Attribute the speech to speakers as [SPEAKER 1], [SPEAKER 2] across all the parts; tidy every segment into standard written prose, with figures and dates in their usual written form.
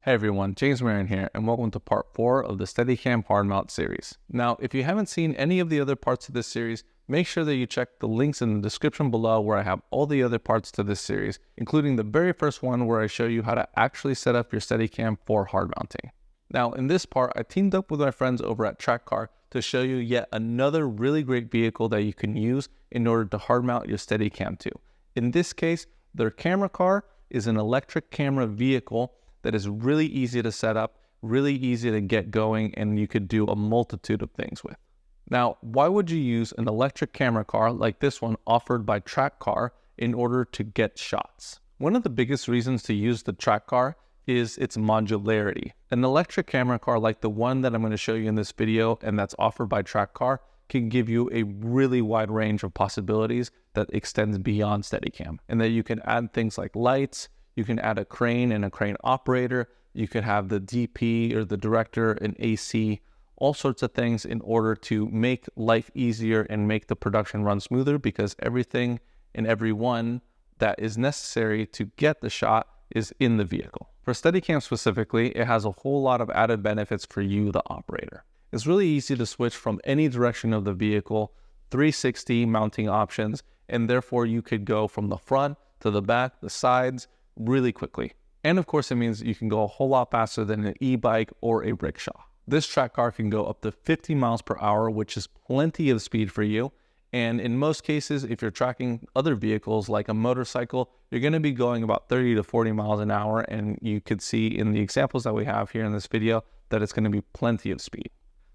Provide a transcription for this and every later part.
[SPEAKER 1] Hey everyone, James Marin here, and welcome to part 4 of the Steadicam Hardmount Series. Now, if you haven't seen any of the other parts of this series, make sure that you check the links in the description below where I have all the other parts to this series, including the very first one where I show you how to actually set up your Steadicam for hard mounting. Now, in this part, I teamed up with my friends over at Trak Kar to show you yet another really great vehicle that you can use in order to hard mount your Steadicam to. In this case, their camera car is an electric camera vehicle that is really easy to set up, really easy to get going, and you could do a multitude of things with. Now, why would you use an electric camera car like this one offered by Trak Kar in order to get shots? One of the biggest reasons to use the Trak Kar is its modularity. An electric camera car like the one that I'm going to show you in this video and that's offered by Trak Kar can give you a really wide range of possibilities that extends beyond Steadicam, and that you can add things like lights. You can add a crane and a crane operator. You could have the DP or the director and AC, all sorts of things in order to make life easier and make the production run smoother, because everything and everyone that is necessary to get the shot is in the vehicle. For Steadicam specifically, it has a whole lot of added benefits for you, the operator. It's really easy to switch from any direction of the vehicle, 360 mounting options, and therefore you could go from the front to the back, the sides, really quickly. And of course, it means you can go a whole lot faster than an e-bike or a rickshaw. This Trak Kar can go up to 50 miles per hour, which is plenty of speed for you. And in most cases, if you're tracking other vehicles like a motorcycle, you're going to be going about 30 to 40 miles an hour. And you could see in the examples that we have here in this video that it's going to be plenty of speed.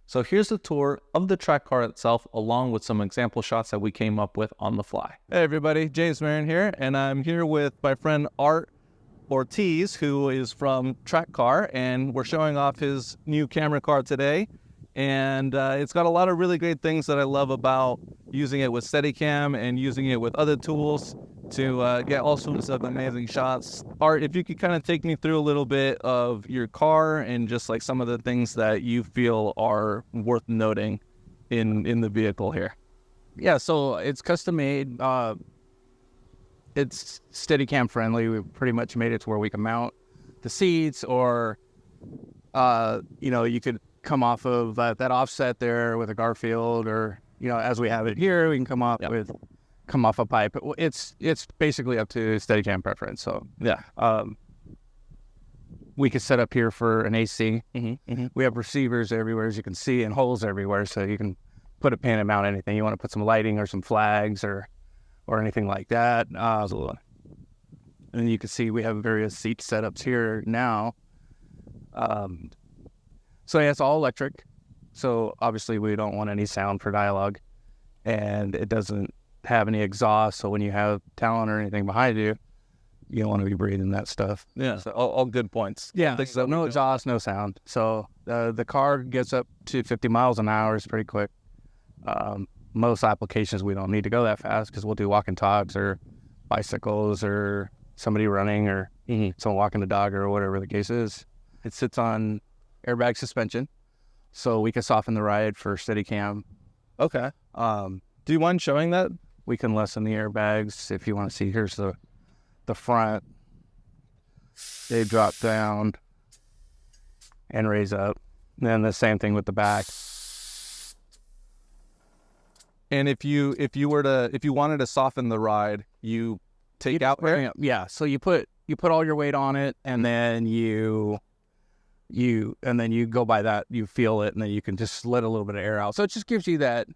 [SPEAKER 1] So here's the tour of the Trak Kar itself, along with some example shots that we came up with on the fly. Hey everybody, James Marin here, and I'm here with my friend Art Ortiz, who is from Trak Kar, and we're showing off his new camera car today. And it's got a lot of really great things that I love about using it with Steadicam and using it with other tools to get all sorts of amazing shots. Art, if you could kind of take me through a little bit of your car and just like some of the things that you feel are worth noting in the vehicle here.
[SPEAKER 2] Yeah, so it's custom made. It's Steadicam friendly. We pretty much made it to where we can mount the seats, or you could come off of that offset there with a Garfield, or as we have it here, we can come off a pipe. It's basically up to Steadicam preference. So
[SPEAKER 1] Yeah.
[SPEAKER 2] We could set up here for an AC.
[SPEAKER 1] Mm-hmm.
[SPEAKER 2] We have receivers everywhere, as you can see, and holes everywhere, so you can put a pin and mount anything. You want to put some lighting or some flags or anything like that. And then you can see we have various seat setups here now. So yeah, it's all electric. So obviously we don't want any sound for dialogue, and it doesn't have any exhaust. So when you have talent or anything behind you, you don't want to be breathing that stuff.
[SPEAKER 1] Yeah,
[SPEAKER 2] so
[SPEAKER 1] all good points.
[SPEAKER 2] Yeah, so no exhaust, no sound. So the car gets up to 50 miles an hour. It's pretty quick. Most applications we don't need to go that fast because we'll do walk and talks or bicycles or somebody running or someone walking the dog or whatever the case is. It sits on airbag suspension, so we can soften the ride for Steadicam.
[SPEAKER 1] Okay. Do you mind showing that?
[SPEAKER 2] We can lessen the airbags if you want to see. Here's the front. They drop down and raise up. And then the same thing with the back.
[SPEAKER 1] And if you wanted to soften the ride, you take out air?
[SPEAKER 2] Yeah. So you put all your weight on it, and then you go by that, you feel it, and then you can just let a little bit of air out. So it just gives you that,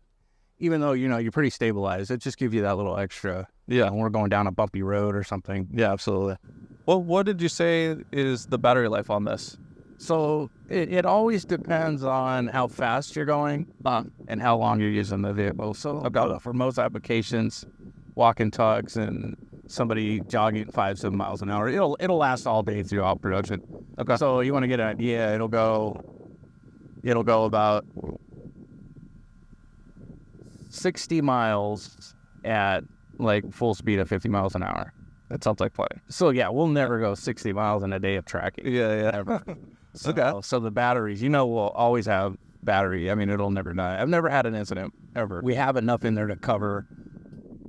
[SPEAKER 2] even though you're pretty stabilized, it just gives you that little extra.
[SPEAKER 1] Yeah.
[SPEAKER 2] When we're going down a bumpy road or something.
[SPEAKER 1] Yeah, absolutely. Well, what did you say is the battery life on this?
[SPEAKER 2] So it always depends on how fast you're going and how long you're using the vehicle. So for most applications, walk and talks and somebody jogging 5-7 miles an hour, it'll last all day throughout production.
[SPEAKER 1] Okay.
[SPEAKER 2] So you want to get an idea, it'll go about 60 miles at like full speed of 50 miles an hour.
[SPEAKER 1] That sounds like play.
[SPEAKER 2] So yeah, we'll never go 60 miles in a day of tracking.
[SPEAKER 1] Yeah.
[SPEAKER 2] Ever.
[SPEAKER 1] Okay.
[SPEAKER 2] So the batteries, we'll always have battery. I mean, it'll never die. I've never had an incident ever. We have enough in there to cover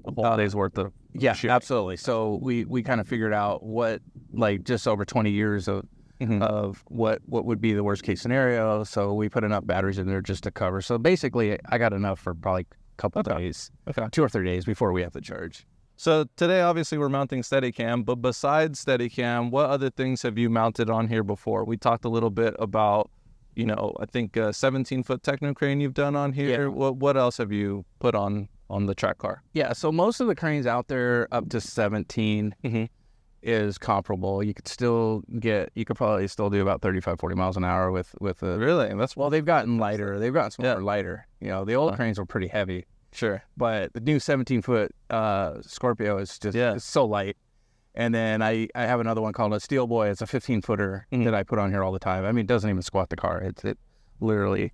[SPEAKER 1] a whole day's worth of
[SPEAKER 2] Yeah,
[SPEAKER 1] shooting.
[SPEAKER 2] absolutely. So we kind of figured out what, like, just over 20 years of of what would be the worst case scenario. So we put enough batteries in there just to cover. So basically, I got enough for probably a couple of days, 2 or 3 days before we have to charge.
[SPEAKER 1] So today, obviously, we're mounting Steadicam, but besides Steadicam, what other things have you mounted on here before? We talked a little bit about, I think a 17-foot Techno crane you've done on here.
[SPEAKER 2] Yeah.
[SPEAKER 1] What else have you put on the Trak Kar?
[SPEAKER 2] Yeah, so most of the cranes out there up to 17 is comparable. You could probably still do about 35, 40 miles an hour with a...
[SPEAKER 1] Really?
[SPEAKER 2] Well, they've gotten lighter. They've gotten smaller, lighter. The old cranes were pretty heavy.
[SPEAKER 1] Sure.
[SPEAKER 2] But the new 17-foot Scorpio is just it's so light. And then I have another one called a Steel Boy. It's a 15-footer that I put on here all the time. I mean, it doesn't even squat the car. It literally,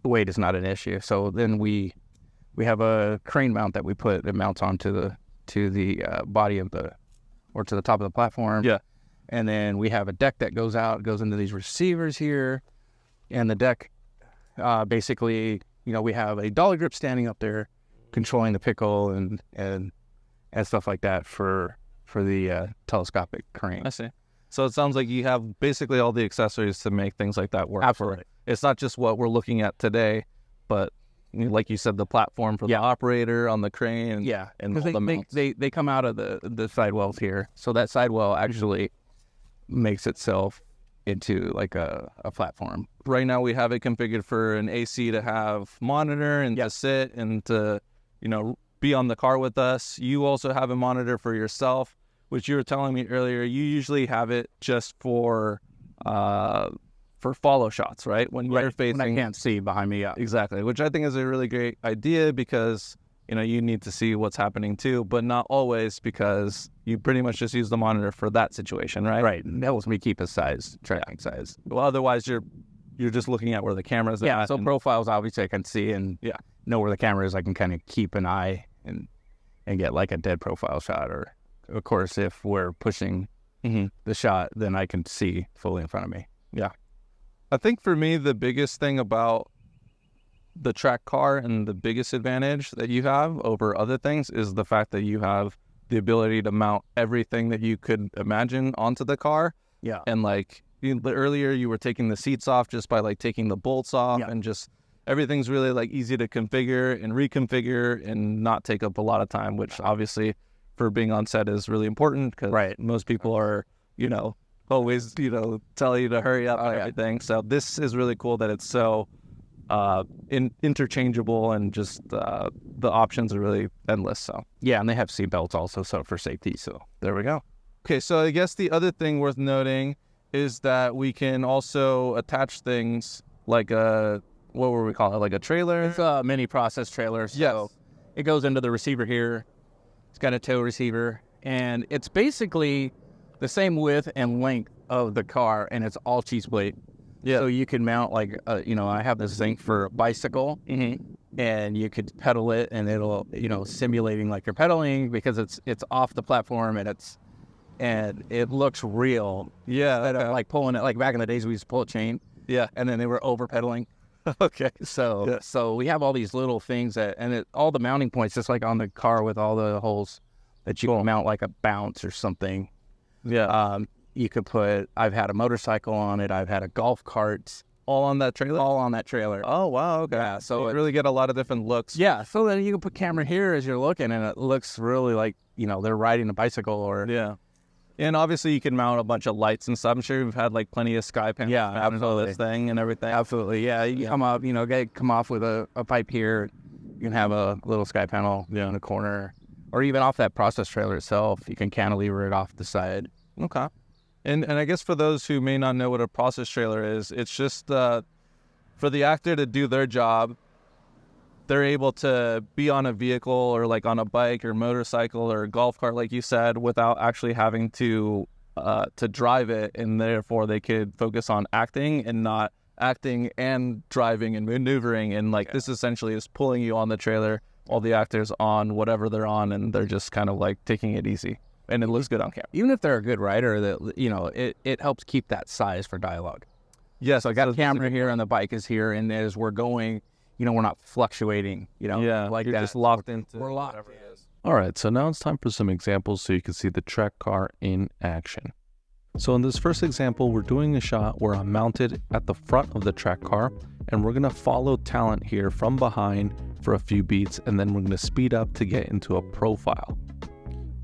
[SPEAKER 2] weight is not an issue. So then we have a crane mount that we put that mounts onto the body of or to the top of the platform.
[SPEAKER 1] Yeah.
[SPEAKER 2] And then we have a deck that goes into these receivers here. And the deck, basically, we have a dolly grip standing up there controlling the pickle and stuff like that for the telescopic crane.
[SPEAKER 1] I see. So it sounds like you have basically all the accessories to make things like that work.
[SPEAKER 2] Absolutely.
[SPEAKER 1] It's not just what we're looking at today, but like you said, the platform for the operator on the crane and all the mounts.
[SPEAKER 2] They come out of the sidewells here. So that sidewell actually makes itself into like a platform.
[SPEAKER 1] Right now we have it configured for an AC to have monitor and to sit and to, be on the car with us. You also have a monitor for yourself, which you were telling me earlier. You usually have it just for follow shots, right? When you're facing,
[SPEAKER 2] when I can't see behind me. Yeah,
[SPEAKER 1] exactly. Which I think is a really great idea because you need to see what's happening too, but not always because you pretty much just use the monitor for that situation, right?
[SPEAKER 2] Right. That helps me keep a tracking size.
[SPEAKER 1] Well, otherwise you're just looking at where the camera's at.
[SPEAKER 2] Yeah. So profiles, obviously, I can see and know where the camera is. I can kind of keep an eye and get like a dead profile shot. Or, of course, if we're pushing the shot, then I can see fully in front of me.
[SPEAKER 1] Yeah. I think for me, the biggest thing about the Trak Kar and the biggest advantage that you have over other things is the fact that you have the ability to mount everything that you could imagine onto the car.
[SPEAKER 2] Yeah.
[SPEAKER 1] And earlier you were taking the seats off just by taking the bolts off and just everything's really easy to configure and reconfigure and not take up a lot of time, which obviously for being on set is really important because most people are, always, telling you to hurry up and everything. So this is really cool that it's so interchangeable and just the options are really endless. So
[SPEAKER 2] and they have seat belts also, so for safety. So
[SPEAKER 1] there we go. Okay, so I guess the other thing worth noting is that we can also attach things like what were we calling it, like a trailer?
[SPEAKER 2] It's a mini process trailer. So it goes into the receiver here. It's got a tow receiver, and it's basically the same width and length of the car, and it's all cheese plate. Yeah. So you can mount I have this thing for a bicycle, and you could pedal it, and it'll simulating like you're pedaling because it's off the platform and it looks real.
[SPEAKER 1] Yeah.
[SPEAKER 2] Instead of pulling it, like back in the days we used to pull a chain.
[SPEAKER 1] Yeah.
[SPEAKER 2] And then they were over pedaling.
[SPEAKER 1] Okay.
[SPEAKER 2] So we have all these little things all the mounting points, just like on the car with all the holes that you can mount like a bounce or something.
[SPEAKER 1] Yeah.
[SPEAKER 2] You could I've had a motorcycle on it. I've had a golf cart.
[SPEAKER 1] All on that trailer?
[SPEAKER 2] All on that trailer.
[SPEAKER 1] Oh, wow. Okay.
[SPEAKER 2] Yeah. So
[SPEAKER 1] you really get a lot of different looks.
[SPEAKER 2] Yeah. So then you can put camera here as you're looking, and it looks really like, they're riding a bicycle or.
[SPEAKER 1] Yeah. And obviously you can mount a bunch of lights and stuff. I'm sure you've had plenty of sky panels.
[SPEAKER 2] Yeah, absolutely.
[SPEAKER 1] This thing and everything.
[SPEAKER 2] Absolutely. Yeah. You come up, come off with a pipe here. You can have a little sky panel in the corner, or even off that process trailer itself. You can cantilever it off the side.
[SPEAKER 1] Okay. And I guess for those who may not know what a process trailer is, it's just for the actor to do their job. They're able to be on a vehicle or on a bike or motorcycle or golf cart, like you said, without actually having to drive it, and therefore they could focus on acting and not acting and driving and maneuvering. And this essentially is pulling you on the trailer, all the actors on whatever they're on, and they're just kind of taking it easy. And it looks good on camera.
[SPEAKER 2] Even if they're a good writer, it helps keep that size for dialogue.
[SPEAKER 1] Yeah,
[SPEAKER 2] so I got a camera here and the bike is here, and as we're going, we're not fluctuating,
[SPEAKER 1] Yeah,
[SPEAKER 2] like
[SPEAKER 1] you're
[SPEAKER 2] that.
[SPEAKER 1] just locked into
[SPEAKER 2] We're locked.
[SPEAKER 1] whatever it is. All right, so now it's time for some examples so you can see the Trak Kar in action. So in this first example, we're doing a shot where I'm mounted at the front of the Trak Kar, and we're gonna follow talent here from behind for a few beats, and then we're gonna speed up to get into a profile.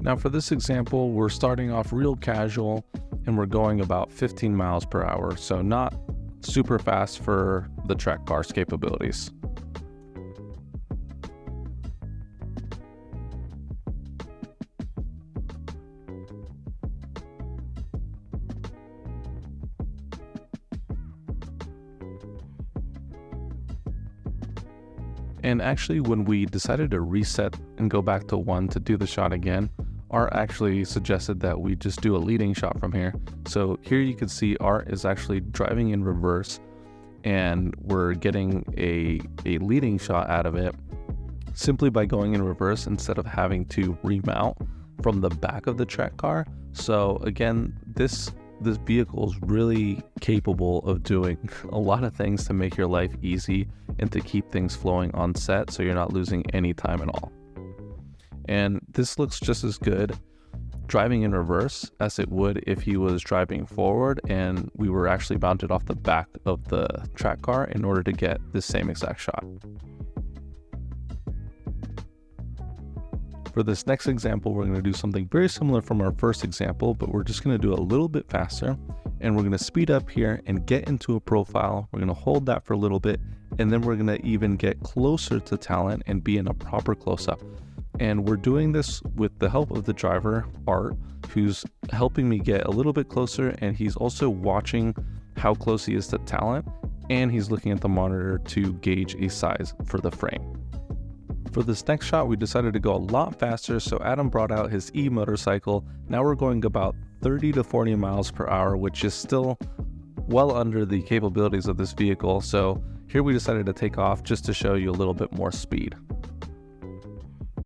[SPEAKER 1] Now for this example, we're starting off real casual, and we're going about 15 miles per hour, so not super fast for the Trak Kar's capabilities. And actually, when we decided to reset and go back to 1 to do the shot again, Art actually suggested that we just do a leading shot from here. So here you can see Art is actually driving in reverse, and we're getting a leading shot out of it simply by going in reverse instead of having to remount from the back of the Trak Kar. So again, this vehicle is really capable of doing a lot of things to make your life easy and to keep things flowing on set so you're not losing any time at all. And this looks just as good driving in reverse as it would if he was driving forward and we were actually mounted off the back of the Trak Kar in order to get the same exact shot. For this next example, we're going to do something very similar from our first example, but we're just going to do a little bit faster, and we're going to speed up here and get into a profile. We're going to hold that for a little bit, and then we're going to even get closer to talent and be in a proper close-up. And we're doing this with the help of the driver, Art, who's helping me get a little bit closer, and he's also watching how close he is to talent, and he's looking at the monitor to gauge a size for the frame. For this next shot, we decided to go a lot faster, so Adam brought out his e-motorcycle. Now we're going about 30 to 40 miles per hour, which is still well under the capabilities of this vehicle. So here we decided to take off just to show you a little bit more speed.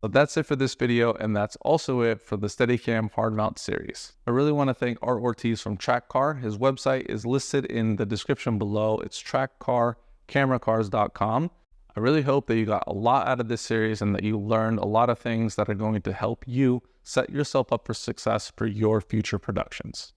[SPEAKER 1] But that's it for this video, and that's also it for the Steadicam Hardmount Series. I really want to thank Art Ortiz from Trak Kar. His website is listed in the description below. It's trakkarcameracars.com. I really hope that you got a lot out of this series and that you learned a lot of things that are going to help you set yourself up for success for your future productions.